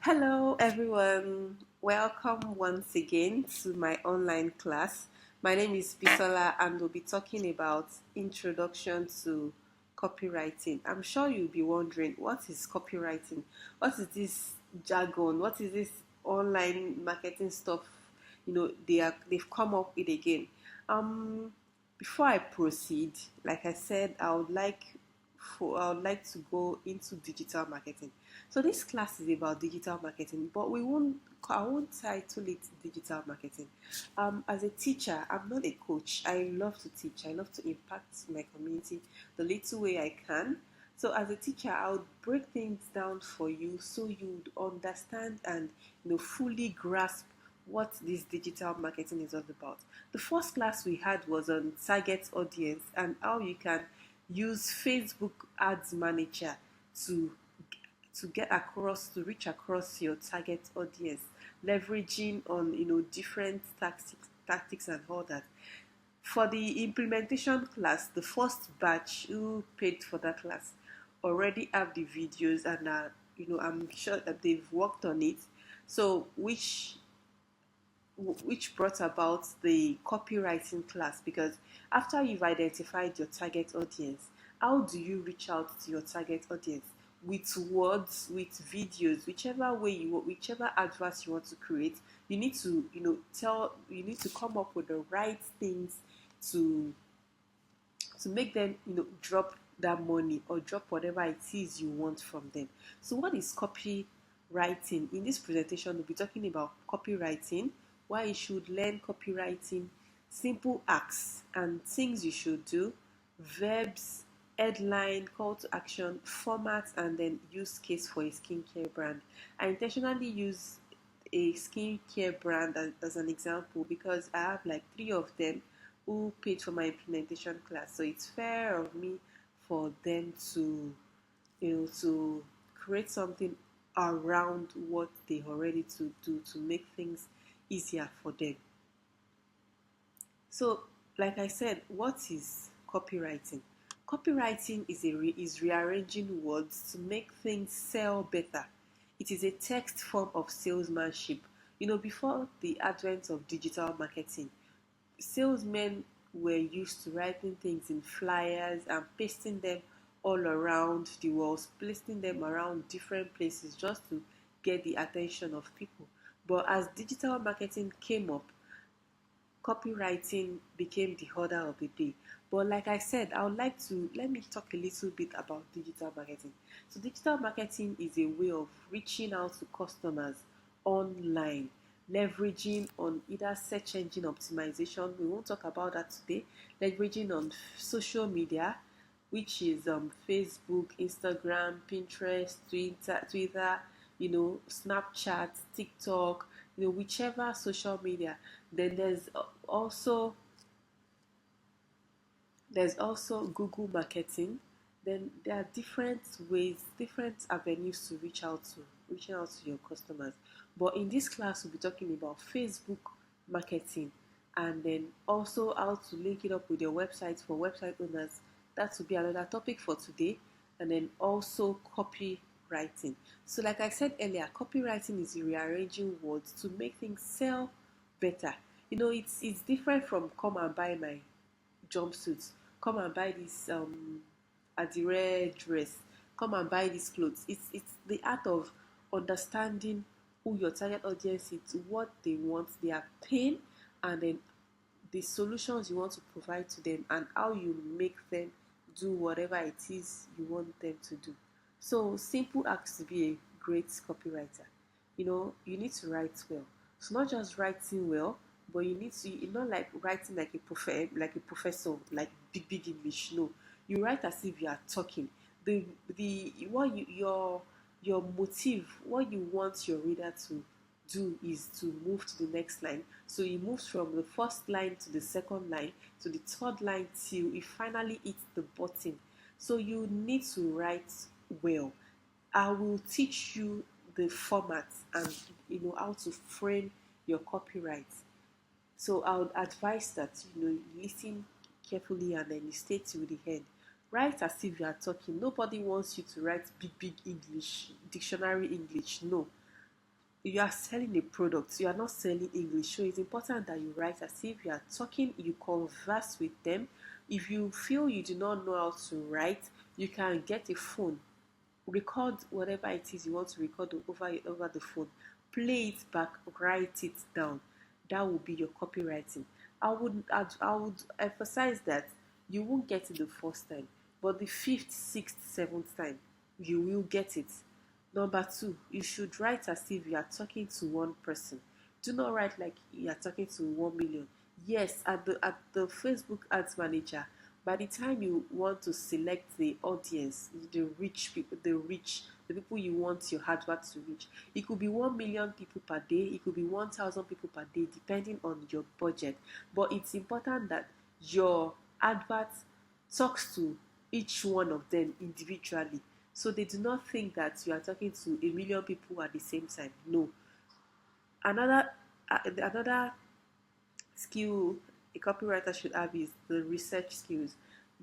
Hello, everyone. Welcome once again to my online class. My name is Bisola, and we'll be talking about introduction to copywriting. I'm sure you'll be wondering, what is copywriting? What is this jargon? What is this online marketing stuff? They've come up with again. Um, Before I proceed, like I said, I would like to go into digital marketing. So this class is about digital marketing, but I won't title it digital marketing. As a teacher, I'm not a coach. I love to teach. I love to impact my community the little way I can. So as a teacher, I would break things down for you so you'd understand and fully grasp what this digital marketing is all about. The first class we had was on target audience and how you can use Facebook Ads Manager to reach across your target audience, leveraging on different tactics and all that. For the implementation class, the first batch who paid for that class already have the videos, and I'm sure that they've worked on it. So which brought about the copywriting class, because after you've identified your target audience, how do you reach out to your target audience? With words, with videos, whichever adverts you want to create, you need to you need to come up with the right things to make them drop that money or drop whatever it is you want from them. So what is copywriting? In this presentation, we'll be talking about copywriting, why you should learn copywriting, simple acts and things you should do, verbs, headline, call to action, format, and then use case for a skincare brand. I intentionally use a skincare brand as an example because I have like three of them who paid for my implementation class. So it's fair of me for them to to create something around what they already to do to make things easier for them. So, like I said, what is copywriting? Copywriting is rearranging words to make things sell better. It is a text form of salesmanship. Before the advent of digital marketing, salesmen were used to writing things in flyers and pasting them all around the world, placing them around different places just to get the attention of people. But as digital marketing came up, copywriting became the order of the day. But like I said, I would like to let me talk a little bit about digital marketing. So digital marketing is a way of reaching out to customers online, leveraging on either search engine optimization. We won't talk about that today. Leveraging on social media, which is Facebook, Instagram, Pinterest, Twitter, Snapchat, TikTok, whichever social media. Then also Google marketing. Then there are different ways, different avenues to reaching out to your customers. But in this class, we'll be talking about Facebook marketing, and then also how to link it up with your website for website owners. That will be another topic for today. And then also copywriting. So like I said earlier, copywriting is rearranging words to make things sell better. It's different from come and buy my jumpsuits, come and buy this adire dress, come and buy these clothes. It's the art of understanding who your target audience is, what they want, their pain, and then the solutions you want to provide to them, and how you make them do whatever it is you want them to do. So simple acts to be a great copywriter. You need to write well. It's not just writing well, but you need to, not like writing like a professor, like big English. No, you write as if you are talking. The what you your motive, what you want your reader to do is to move to the next line. So he moves from the first line to the second line to the third line till he finally hits the button. So you need to write well. I will teach you the format and how to frame your copyright. So I would advise that you listen carefully and then you stay till the end. Write as if you are talking. Nobody wants you to write big English, dictionary English. No. you are selling a product, you are not selling English. So it's important that you write as if you are talking, you converse with them. If you feel you do not know how to write, you can get a phone, record whatever it is you want to record over the phone, play it back, write it down. That will be your copywriting. I would emphasize that you won't get it the first time, but the fifth, sixth, seventh time you will get it. Number two, you should write as if you are talking to one person. Do not write like you are talking to 1 million. Yes, at the Facebook Ads Manager, by the time you want to select the audience, the rich people, the people you want your advert to reach, it could be 1 million people per day, it could be 1,000 people per day, depending on your budget. But it's important that your advert talks to each one of them individually, so they do not think that you are talking to 1 million people at the same time. No. Another skill a copywriter should have is the research skills.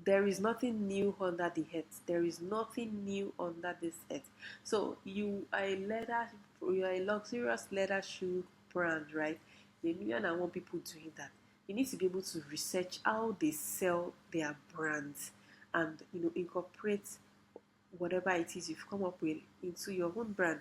There is nothing new under the earth. There is nothing new under this earth. So you are a luxurious leather shoe brand, right? A million and one people doing that. You need to be able to research how they sell their brands, and incorporate whatever it is you've come up with into your own brand.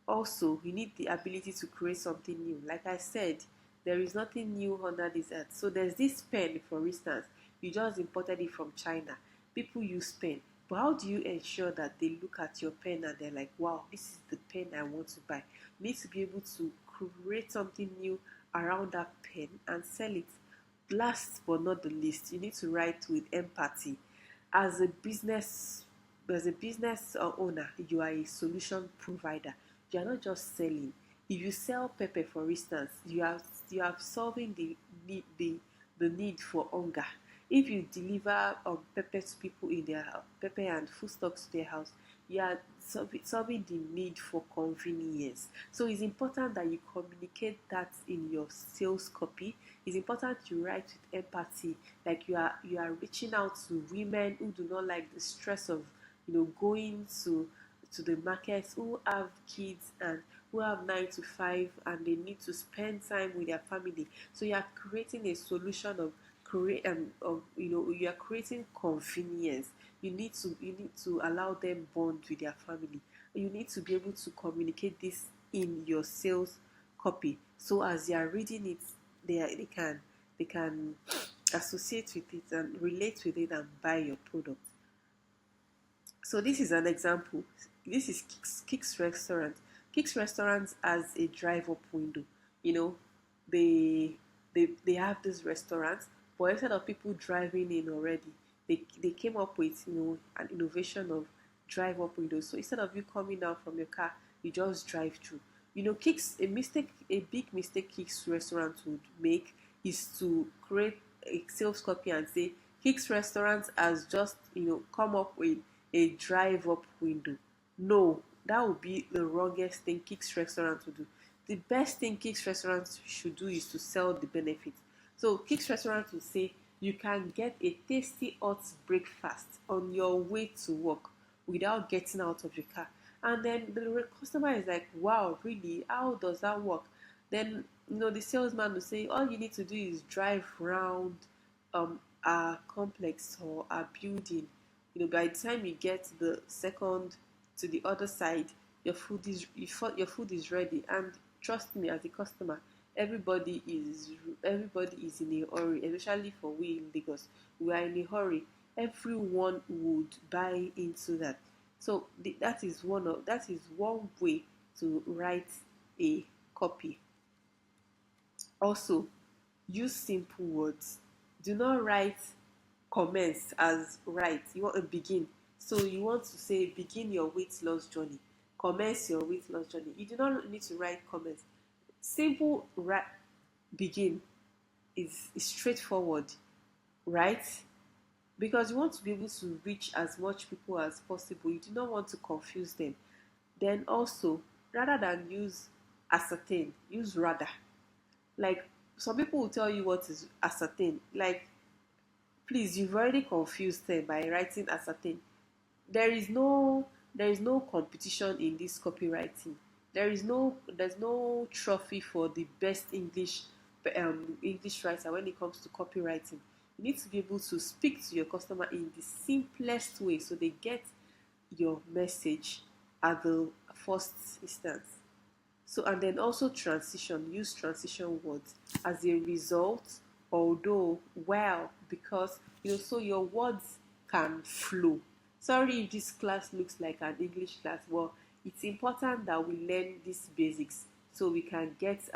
Also, you need the ability to create something new. Like I said, there is nothing new under this earth. So there's this pen, for instance, you just imported it from China. People use pen. But how do you ensure that they look at your pen and they're like, wow, this is the pen I want to buy? You need to be able to create something new around that pen and sell it. Last but not the least, you need to write with empathy. As a business, as a business owner, you are a solution provider. You are not just selling. If you sell pepper, for instance, you are solving the need for hunger. If you deliver pepper to people in their house, pepper and foodstuffs to their house, you are solving the need for convenience. So it's important that you communicate that in your sales copy. It's important you write with empathy, like you are reaching out to women who do not like the stress of going to the markets, who have kids and who have 9 to 5, and they need to spend time with their family. So you are creating a solution you are creating convenience. You need to allow them bond with their family. You need to be able to communicate this in your sales copy, so as they are reading it, they can associate with it and relate with it and buy your product. So this is an example. This is Kix Restaurant. Kix Restaurant has a drive-up window. You know, they they have this restaurant, but instead of people driving in already, they came up with an innovation of drive-up windows. So instead of you coming down from your car, you just drive through. A big mistake Kix Restaurant would make is to create a sales copy and say Kix Restaurant has just come up with a drive up window. No, that would be the wrongest thing Kix Restaurant to do. The best thing Kix Restaurant should do is to sell the benefits. So Kix Restaurant will say you can get a tasty hot breakfast on your way to work without getting out of your car. And then the customer is like, wow, really? How does that work? Then the salesman will say all you need to do is drive around our complex or our building. By the time you get to the other side, your food is ready. And trust me, as a customer, everybody is in a hurry, especially for we in Lagos. We are in a hurry. Everyone would buy into that. So that is one way to write a copy. Also, use simple words. Do not write commence as write. You want to begin. So you want to say begin your weight loss journey. Commence your weight loss journey. You do not need to write commence. Simple begin is straightforward, right? Because you want to be able to reach as much people as possible. You do not want to confuse them. Then also, rather than use ascertain, use rather. Like, some people will tell you what is ascertain. Like, please, you've already confused them by writing ascertain. There is no competition in this copywriting. There's no trophy for the best English writer when it comes to copywriting. You need to be able to speak to your customer in the simplest way so they get your message at the first instance. So, and then also transition, use transition words as a result, although, well, because, so your words can flow. Sorry if this class looks like an English class. Well, it's important that we learn these basics so we can get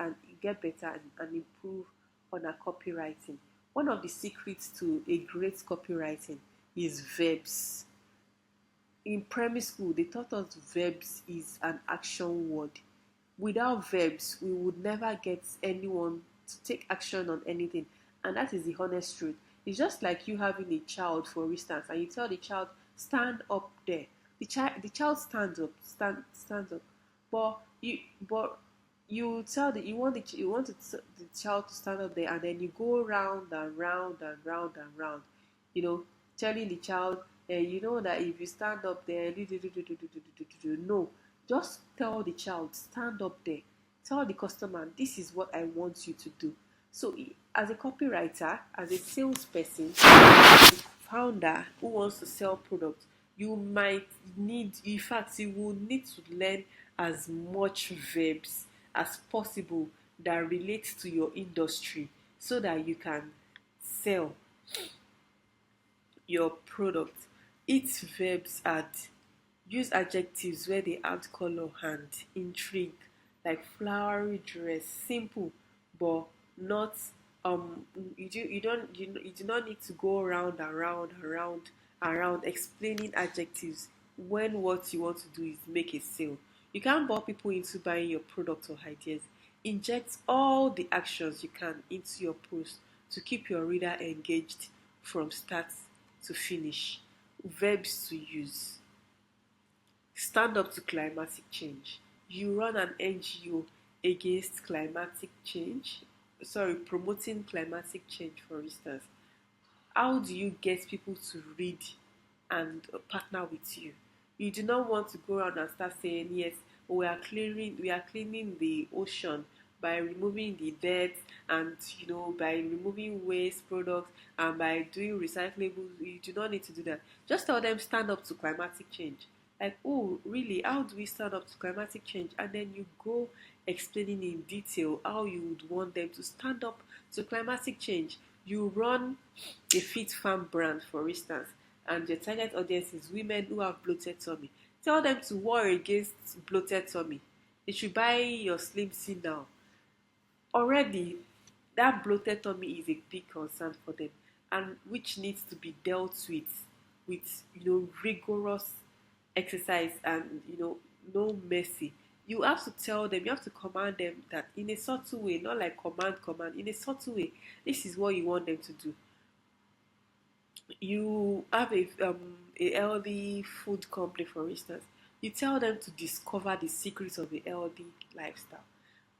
better and improve on our copywriting. One of the secrets to a great copywriting is verbs. In primary school, they taught us verbs is an action word. Without verbs, we would never get anyone to take action on anything. And that is the honest truth. It's just like you having a child, for instance, and you tell the child, stand up there. The child stands up, stands up. But you tell you want the child to stand up there, and then you go round and round and round and round, telling the child, you know that if you stand up there, no, just tell the child, stand up there. Tell the customer, this is what I want you to do. So, as a copywriter, as a salesperson, as a founder who wants to sell products, you might need, in fact, you will need to learn as much verbs as possible that relates to your industry so that you can sell your product. Its verbs add. Use adjectives where they add color and intrigue, like flowery dress, simple, but not you do not need to go around and round and round and round explaining adjectives when what you want to do is make a sale. You can't bore people into buying your product or ideas. Inject all the actions you can into your post to keep your reader engaged from start to finish. Verbs to use. Stand up to climatic change. You run an NGO against climatic change, promoting climatic change, for instance. How do you get people to read and partner with you? You do not want to go around and start saying, yes, we are cleaning the ocean by removing the dirt, and by removing waste products, and by doing recyclables. You do not need to do that. Just tell them, stand up to climatic change. Like, oh, really? How do we stand up to climatic change? And then you go explaining in detail how you would want them to stand up to climatic change. You run a fit farm brand, for instance, and your target audience is women who have bloated tummy. Tell them to war against bloated tummy. They should buy your Slim C now. Already, that bloated tummy is a big concern for them, and which needs to be dealt with rigorous exercise and no mercy. You have to tell them, you have to command them that in a subtle way, not like command, in a subtle way. This is what you want them to do. You have a healthy food company, for instance. You tell them to discover the secrets of a healthy lifestyle.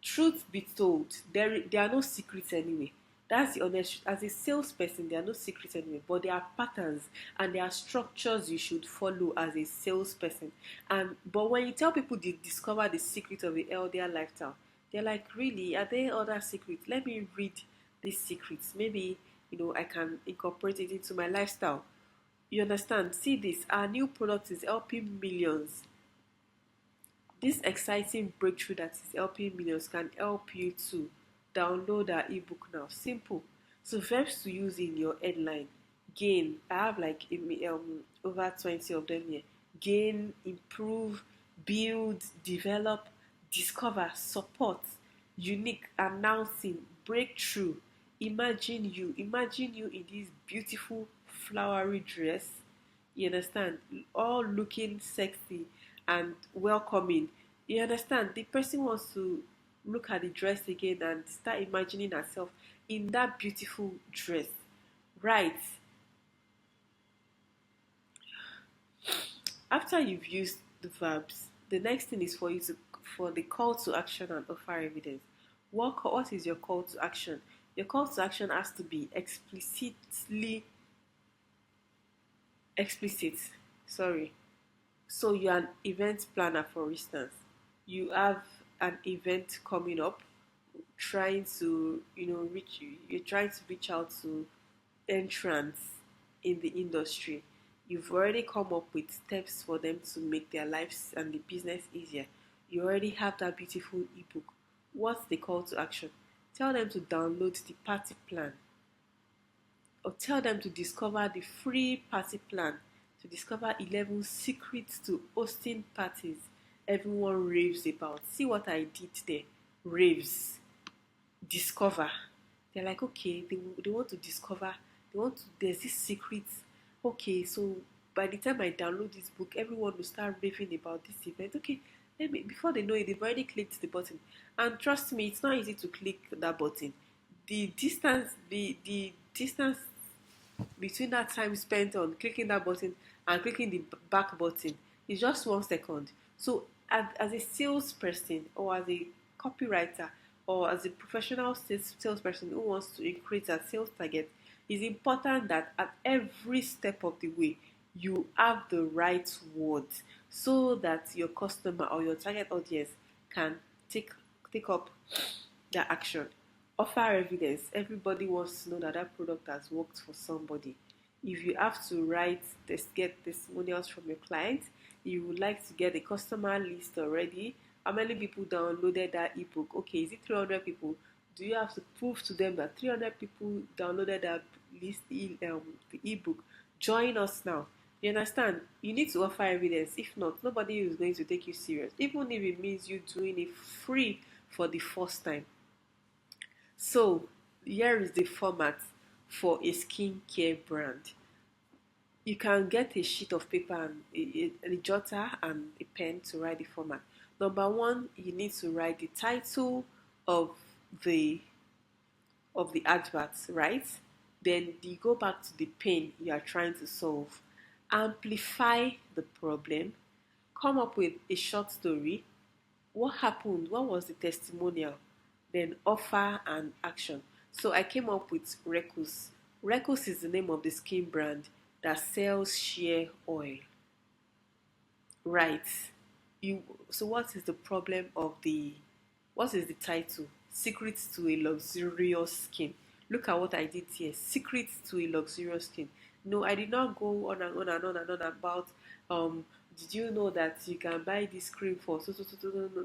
Truth be told, there are no secrets anyway. That's the honest truth. As a salesperson, there are no secrets anyway, but there are patterns and there are structures you should follow as a salesperson. But when you tell people they discover the secret of a healthier lifestyle, they're like, really? Are there other secrets? Let me read these secrets. Maybe I can incorporate it into my lifestyle. You understand? See this. Our new product is helping millions. This exciting breakthrough that is helping millions can help you too. Download our ebook now. Simple. So verbs to use in your headline. Gain. I have like over 20 of them here. Gain, improve, build, develop, discover, support, unique, announcing, breakthrough. Imagine you in this beautiful flowery dress. You understand? All looking sexy and welcoming. You understand? The person wants to look at the dress again and start imagining herself in that beautiful dress. Right. After you've used the verbs, the next thing is for the call to action and offer evidence. What is your call to action? Your call to action has to be explicit. Sorry. So you're an event planner, for instance. You have an event coming up, trying to you're trying to reach out to entrants in the industry. You've already come up with steps for them to make their lives and the business easier. You already have that beautiful ebook. What's the call to action? Tell them to download the party plan, or tell them to discover the free party plan, to discover 11 secrets to hosting parties everyone raves about. See what I did there? Raves. Discover. They're like, okay, they want to discover. There's this secret. Okay, so by the time I download this book, everyone will start raving about this event. Okay, before they know it, they've already clicked the button. And trust me, it's not easy to click that button. The distance between that time spent on clicking that button and clicking the back button is just 1 second. So, as a salesperson, or as a copywriter, or as a professional salesperson who wants to increase their sales target, it's important that at every step of the way you have the right words so that your customer or your target audience can take up their action. Offer evidence. Everybody wants to know that that product has worked for somebody. If you have to get testimonials from your clients, you would like to get a customer list already. How many people downloaded that ebook? Okay, is it 300 people? Do you have to prove to them that 300 people downloaded that the ebook? Join us now. You understand? You need to offer evidence. If not, nobody is going to take you serious. Even if it means you doing it free for the first time. So, here is the format for a skincare brand. You can get a sheet of paper and a jotter and a pen to write the format. Number one, you need to write the title of the adverts, right? Then you go back to the pain you are trying to solve. Amplify the problem. Come up with a short story. What happened? What was the testimonial? Then offer and action. So I came up with Recus. Recus is the name of the skin brand that sells shea oil. Right. So what is the problem of what is the title? Secrets to a luxurious skin. Look at what I did here. Secrets to a luxurious skin. No, I did not go on and on and on and on about did you know that you can buy this cream for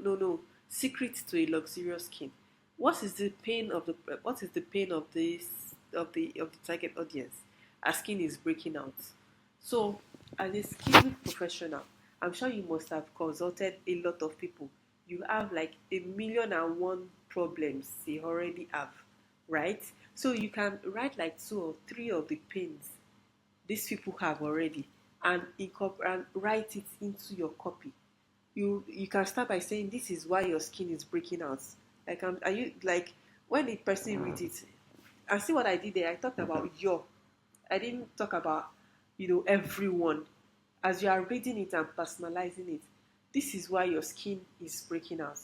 no. Secrets to a luxurious skin. What is the pain of the target audience? Our skin is breaking out. So, as a skin professional, I'm sure you must have consulted a lot of people. You have like 1,000,001 problems they already have, right? So you can write like 2 or 3 of the pains these people have already, and write it into your copy. You can start by saying this is why your skin is breaking out. Like, are you like, when the person reads it, and see what I did there? I talked about your. I didn't talk about everyone. As you are reading it and personalizing it, this is why your skin is breaking out.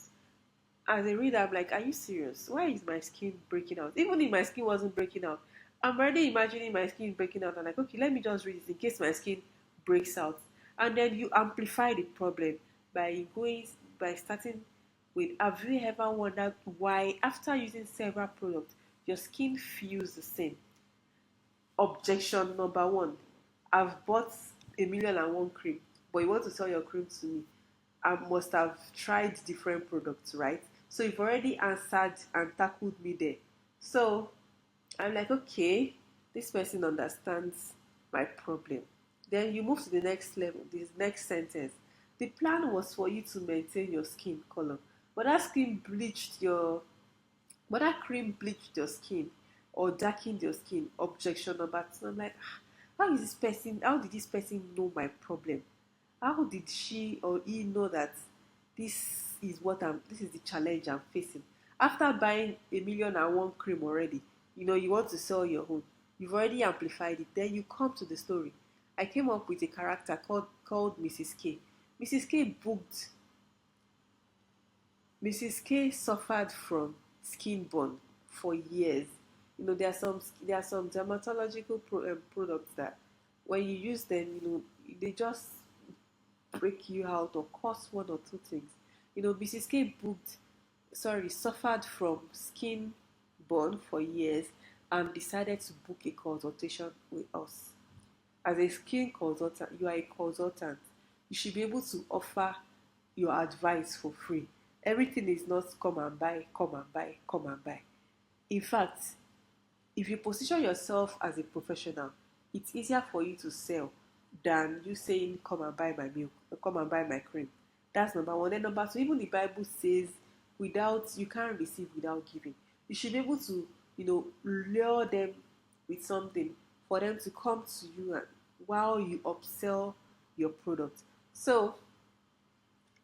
As a reader, I'm like, are you serious? Why is my skin breaking out? Even if my skin wasn't breaking out, I'm already imagining my skin breaking out. I'm like, okay, let me just read it in case my skin breaks out. And then you amplify the problem by starting with, have you ever wondered why, after using several products, your skin feels the same? Objection number one: I've bought 1,000,001 cream, but you want to sell your cream to me. I must have tried different products, right? So you've already answered and tackled me there. So I'm like, okay, this person understands my problem. Then you move to the next level, this next sentence. The plan was for you to maintain your skin color, but that cream bleached your skin or darkened your skin. Objection number two. I'm like, how did this person know my problem? How did she or he know that this is the challenge I'm facing? After buying 1,000,001 cream already, you want to sell your own. You've already amplified it. Then you come to the story. I came up with a character called Mrs. K. Mrs. K booked. Mrs. K suffered from skin burn for years. There are some dermatological products that when you use them, they just break you out or cause 1 or 2 things. Mrs. K suffered from skin burn for years and decided to book a consultation with us. As a skin consultant, you are a consultant. You should be able to offer your advice for free. Everything is not come and buy, come and buy, come and buy. In fact, if you position yourself as a professional, it's easier for you to sell than you saying, come and buy my milk, or come and buy my cream. That's number one. Then number two, even the Bible says, you can't receive without giving. You should be able to, lure them with something for them to come to you and while you upsell your product. So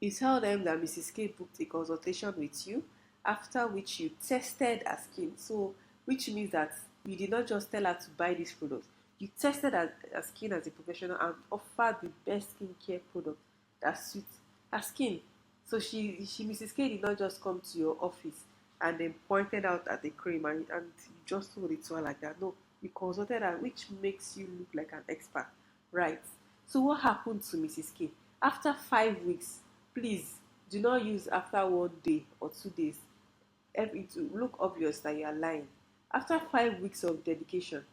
you tell them that Mrs. K booked a consultation with you, after which you tested her skin. So, which means that you did not just tell her to buy this product. You tested her skin as a professional and offered the best skincare product that suits her skin. So Mrs. K did not just come to your office and then pointed out at the cream and you just told it to her like that. No, you consulted her, which makes you look like an expert, right? So what happened to Mrs. K? After 5 weeks, please do not use after 1 day or 2 days. It will look obvious that you are lying. After 5 weeks of dedication,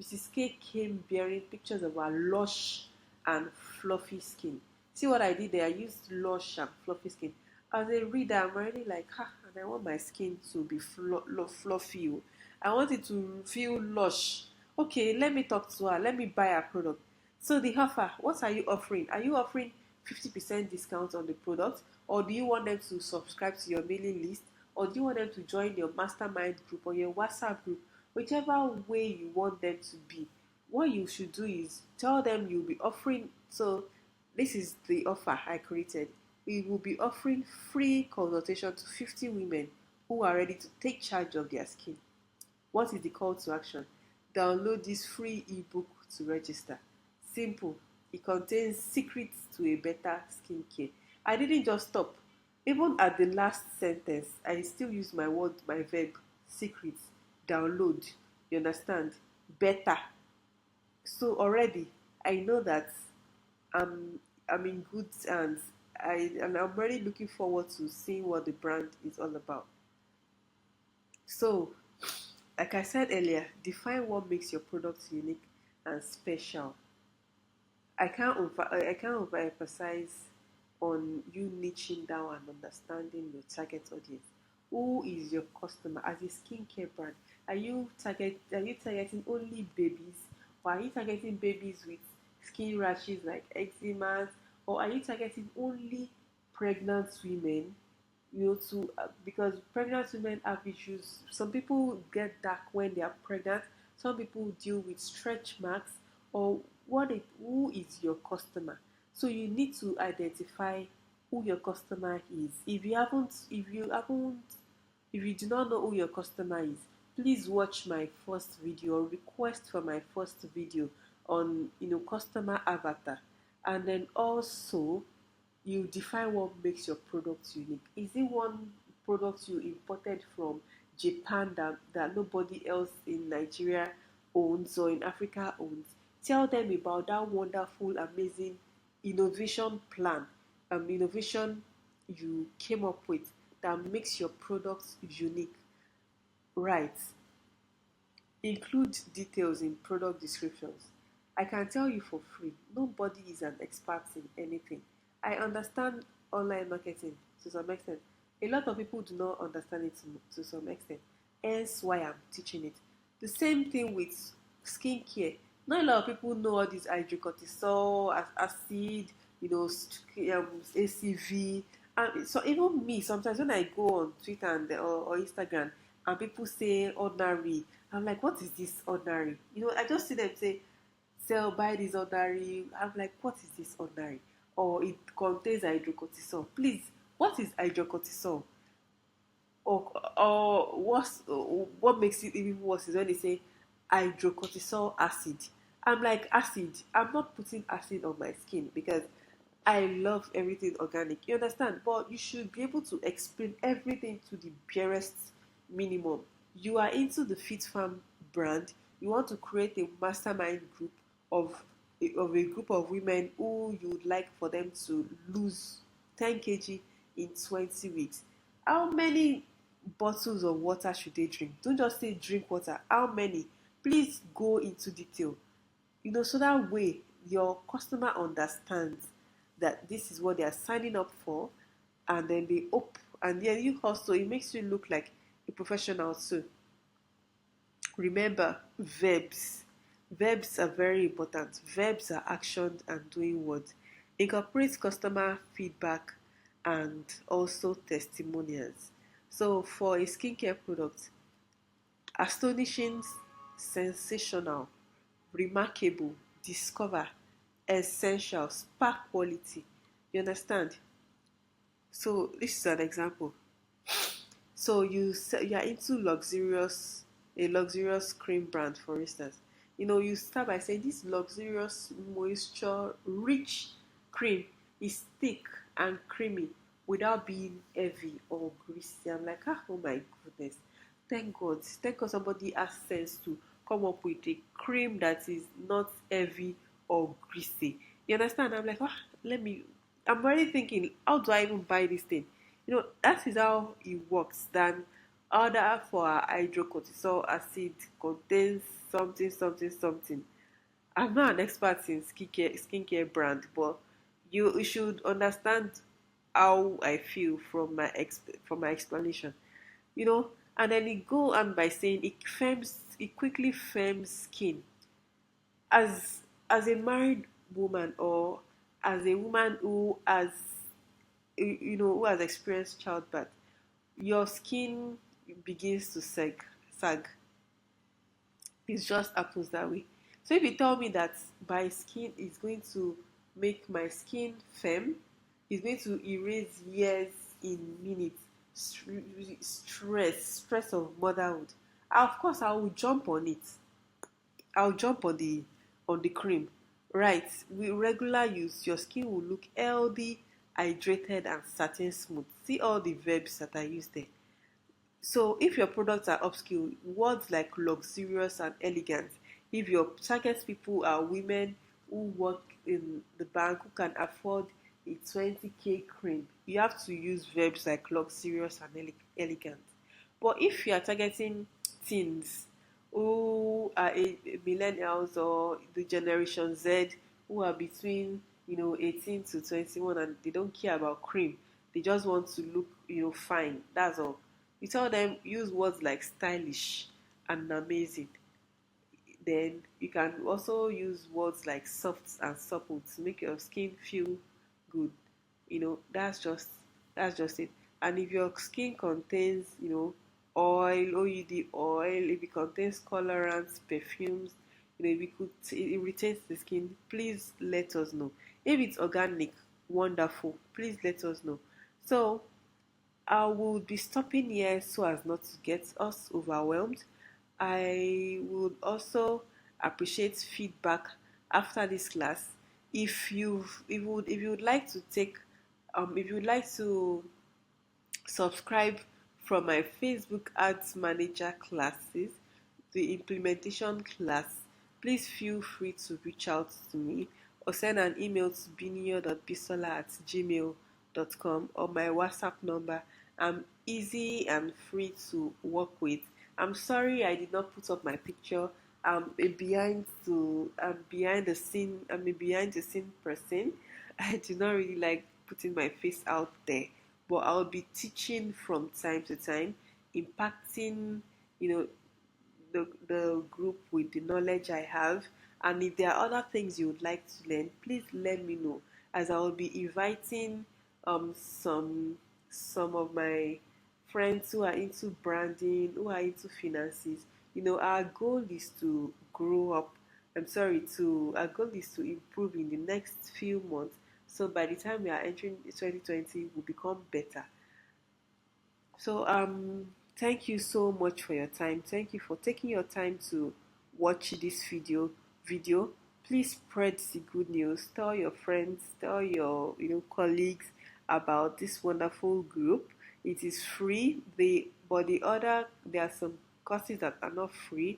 Mrs. K came bearing pictures of her lush and fluffy skin. See what I did there? I used lush and fluffy skin. As a reader, I'm already like, and I want my skin to be fluffy. I want it to feel lush. Okay, let me talk to her. Let me buy her product. So the offer, what are you offering? Are you offering 50% discount on the product? Or do you want them to subscribe to your mailing list? Or do you want them to join your mastermind group or your WhatsApp group? Whichever way you want them to be. What you should do is tell them you'll be offering. So this is the offer I created. We will be offering free consultation to 50 women who are ready to take charge of their skin. What is the call to action? Download this free ebook to register. Simple. It contains secrets to a better skincare. I didn't just stop. Even at the last sentence, I still use my verb, secrets, download. You understand? Better. So already, I know that I'm in good hands. And I'm really looking forward to seeing what the brand is all about. So, like I said earlier, define what makes your product unique and special. I can't overemphasize on you niching down and understanding your target audience. Who is your customer as a skincare brand? Are you targeting only babies, or are you targeting babies with skin rashes like eczema, or are you targeting only pregnant women? Because pregnant women have issues. Some people get dark when they are pregnant. Some people deal with stretch marks. Or who is your customer? So you need to identify who your customer is. If you do not know who your customer is, please watch my first video or request for my first video on customer avatar, and then also you define what makes your product unique. Is it one product you imported from Japan that nobody else in Nigeria owns or in Africa owns? Tell them about that wonderful, amazing innovation plan, innovation you came up with that makes your products unique. Right. Include details in product descriptions. I can tell you for free, nobody is an expert in anything. I understand online marketing to some extent. A lot of people do not understand it to some extent. Hence why I'm teaching it. The same thing with skincare. Not a lot of people know all these hydrocortisol, acid, ACV. And so even me, sometimes when I go on Twitter or Instagram and people say ordinary, I'm like, what is this ordinary? I just see them say, sell, buy this ordinary. I'm like, what is this ordinary? Or it contains hydrocortisol. Please, what is hydrocortisol? Or what makes it even worse is when they say hydrocortisol acid. I'm like, acid. I'm not putting acid on my skin because I love everything organic. You understand? But you should be able to explain everything to the barest minimum. You are into the Fit Farm brand. You want to create a mastermind group of a group of women who you would like for them to lose 10 kg in 20 weeks. How many bottles of water should they drink? Don't just say drink water. How many? Please go into detail. So that way your customer understands that this is what they are signing up for, and then they opt, and then you also, it makes you look like a professional too. Remember, verbs are very important. Verbs are action and doing words. Incorporate customer feedback and also testimonials. So for a skincare product, astonishing, sensational, remarkable, discover, essential, spark quality. You understand? So this is an example. So you are into a luxurious cream brand, for instance. You start by saying this luxurious, moisture rich cream is thick and creamy without being heavy or greasy. I'm like, oh my goodness, thank God somebody has sense to come up with a cream that is not heavy or greasy. You understand? I'm like, I'm already thinking, how do I even buy this thing? That is how it works. Then order for hydrocortisol acid contains something, something, something. I'm not an expert in skincare brand, but you should understand how I feel from from my explanation. You know, and then it go on by saying it quickly firms skin. As a married woman, or as a woman who has experienced childbirth, your skin begins to sag. It just happens that way. So if you tell me that my skin is going to make my skin firm, it's going to erase years in minutes, stress of motherhood, of course I will jump on it. I'll jump on the cream. Right. With regular use, your skin will look healthy, hydrated, and satin smooth. See all the verbs that I use there. So if your products are upskill, words like luxurious and elegant, if your target people are women who work in the bank who can afford a 20K cream, you have to use verbs like luxurious and elegant. But if you are targeting teens who are millennials or the generation Z, who are between 18 to 21, and they don't care about cream, they just want to look fine, that's all. You tell them use words like stylish and amazing. Then you can also use words like soft and supple to make your skin feel good. That's just it. And if your skin contains oil, OUD oil, if it contains colorants, perfumes, if it irritates the skin, please let us know. If it's organic, wonderful, please let us know. So I will be stopping here so as not to get us overwhelmed. I would also appreciate feedback after this class. If you would like to subscribe from my Facebook Ads Manager classes, the implementation class, please feel free to reach out to me or send an email to binio.bisola@gmail.com or my WhatsApp number. I'm easy and free to work with. I'm sorry I did not put up my picture. I'm a behind the scene person. I do not really like putting my face out there, but I'll be teaching from time to time, impacting, you know, the group with the knowledge I have. And if there are other things you would like to learn, please let me know, as I will be inviting some of my friends who are into branding, who are into finances. Our goal is to grow up. Our goal is to improve in the next few months. So by the time we are entering 2020, we'll become better. So thank you so much for your time. Thank you for taking your time to watch this video. Please spread the good news. Tell your friends, tell your colleagues about this wonderful group. It is free. There are some courses that are not free.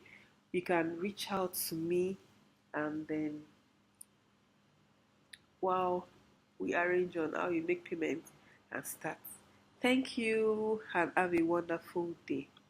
You can reach out to me, and then we arrange on how you make payment and start. Thank you and have a wonderful day.